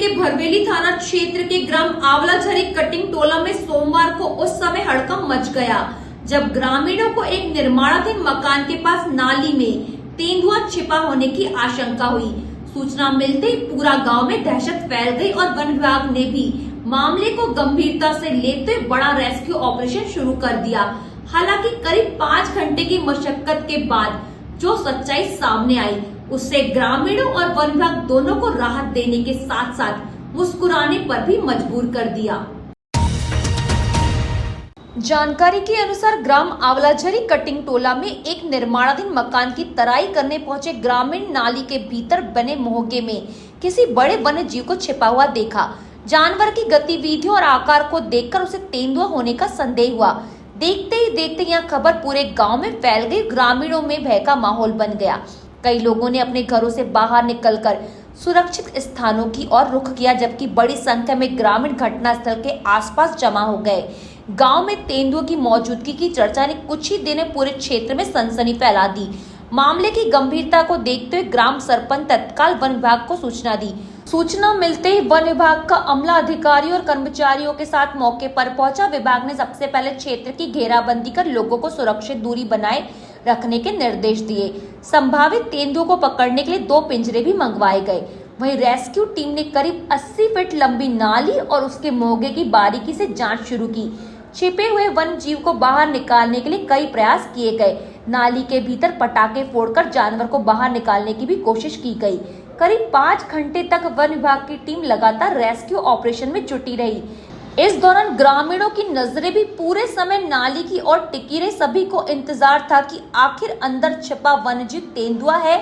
के भरवेली थाना क्षेत्र के ग्राम आंवलाझरी कटिंग टोला में सोमवार को उस समय हड़कंप मच गया जब ग्रामीणों को एक निर्माणाधीन मकान के पास नाली में तेंदुआ छिपा होने की आशंका हुई। सूचना मिलते ही पूरा गांव में दहशत फैल गई और वन विभाग ने भी मामले को गंभीरता से लेते हुए बड़ा रेस्क्यू ऑपरेशन शुरू कर दिया। हालांकि करीब 5 घंटे की मशक्कत के बाद जो सच्चाई सामने आई उससे ग्रामीणों और वन विभाग दोनों को राहत देने के साथ साथ मुस्कुराने पर भी मजबूर कर दिया। जानकारी के अनुसार ग्राम आंवलाझरी कटिंग टोला में एक निर्माणाधीन मकान की तराई करने पहुंचे ग्रामीण नाली के भीतर बने मोहगे में किसी बड़े वन्य जीव को छिपा हुआ देखा। जानवर की गतिविधियों और आकार को देखकर उसे तेंदुआ होने का संदेह हुआ। देखते ही देखते यह खबर पूरे गांव में फैल गई। ग्रामीणों में भय का माहौल बन गया। कई लोगों ने अपने घरों से बाहर निकलकर सुरक्षित स्थानों की ओर रुख किया, जबकि बड़ी संख्या में ग्रामीण घटनास्थल के आसपास जमा हो गए। गांव में तेंदुओं की मौजूदगी की चर्चा ने कुछ ही दिन में पूरे क्षेत्र में सनसनी फैला दी। मामले की गंभीरता को देखते हुए ग्राम सरपंच तत्काल वन विभाग को सूचना दी। सूचना मिलते ही वन विभाग का अमला अधिकारियों और कर्मचारियों के साथ मौके पर पहुंचा। विभाग ने सबसे पहले क्षेत्र की घेराबंदी कर लोगों को सुरक्षित दूरी बनाए रखने के निर्देश दिए। संभावित तेंदुओं को पकड़ने के लिए 2 पिंजरे भी मंगवाए गए। वहीं रेस्क्यू टीम ने करीब 80 फीट लंबी नाली और उसके मोहगे की बारीकी से जांच शुरू की। छिपे हुए वन जीव को बाहर निकालने के लिए कई प्रयास किए गए। नाली के भीतर पटाखे फोड़कर जानवर को बाहर निकालने की भी कोशिश की गई। करीब 5 घंटे तक वन विभाग की टीम लगातार रेस्क्यू ऑपरेशन में जुटी रही। इस दौरान ग्रामीणों की नजरें भी पूरे समय नाली की ओर टिकी रही। सभी को इंतजार था कि आखिर अंदर छिपा वन्यजीव तेंदुआ है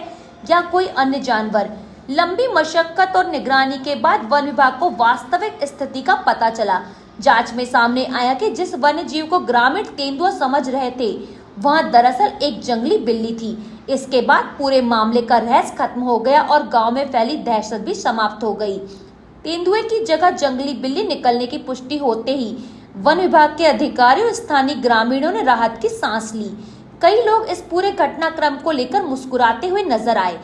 या कोई अन्य जानवर। लंबी मशक्कत और निगरानी के बाद वन विभाग को वास्तविक स्थिति का पता चला। जांच में सामने आया कि जिस वन्य जीव को ग्रामीण तेंदुआ समझ रहे थे वहां दरअसल एक जंगली बिल्ली थी। इसके बाद पूरे मामले का रहस्य खत्म हो गया और गांव में फैली दहशत भी समाप्त हो गई। तेंदुए की जगह जंगली बिल्ली निकलने की पुष्टि होते ही वन विभाग के अधिकारियों और स्थानीय ग्रामीणों ने राहत की सांस ली। कई लोग इस पूरे घटनाक्रम को लेकर मुस्कुराते हुए नजर आए।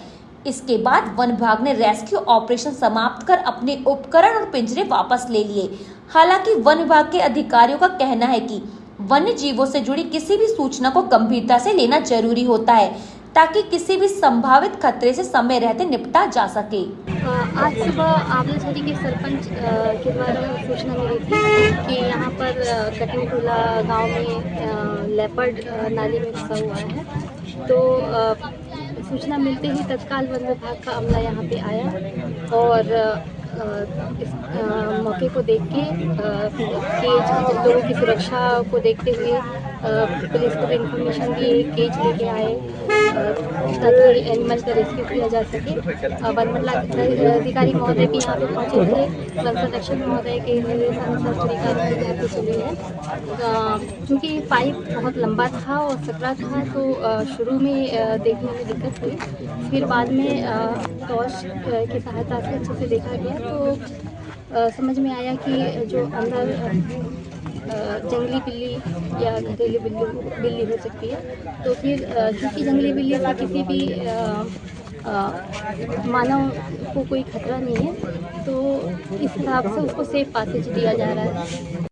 इसके बाद वन विभाग ने रेस्क्यू ऑपरेशन समाप्त कर अपने उपकरण और पिंजरे वापस ले लिए। हालांकि वन विभाग के अधिकारियों का कहना है कि वन्य जीवों से जुड़ी किसी भी सूचना को गंभीरता से लेना जरूरी होता है ताकि किसी भी संभावित खतरे से समय रहते निपटा जा सके। आज सुबह आंवलाझरी के सरपंच के द्वारा सूचना मिली थी कि यहाँ पर कटिंग टोला गाँव में लेपर्ड नाली में फंसा हुआ है। तो सूचना मिलते ही तत्काल वन विभाग का अमला यहाँ पे आया और इस मौके को देख के केज लोगों की सुरक्षा को देखते हुए पुलिस को भी इंफॉर्मेशन दिए, केज लेके आए ताकि एनिमल का रेस्क्यू किया जा सके। वन मंडलाधिकारी महोदय भी यहाँ पे पहुँचे थे। वन संरक्षण महोदय के निर्देशानुसार पूरी कार्रवाई यहाँ पे चली है। क्योंकि पाइप बहुत लंबा था और सकरा था तो शुरू में देखने में दिक्कत हुई, फिर बाद में टॉर्च की सहायता से अच्छे से देखा गया तो समझ में आया कि जो अंदर जंगली बिल्ली या घरेलू बिल्ली हो सकती है। तो फिर क्योंकि जंगली बिल्ली से किसी भी मानव को कोई खतरा नहीं है तो इस हिसाब से उसको सेफ पासेज दिया जा रहा है।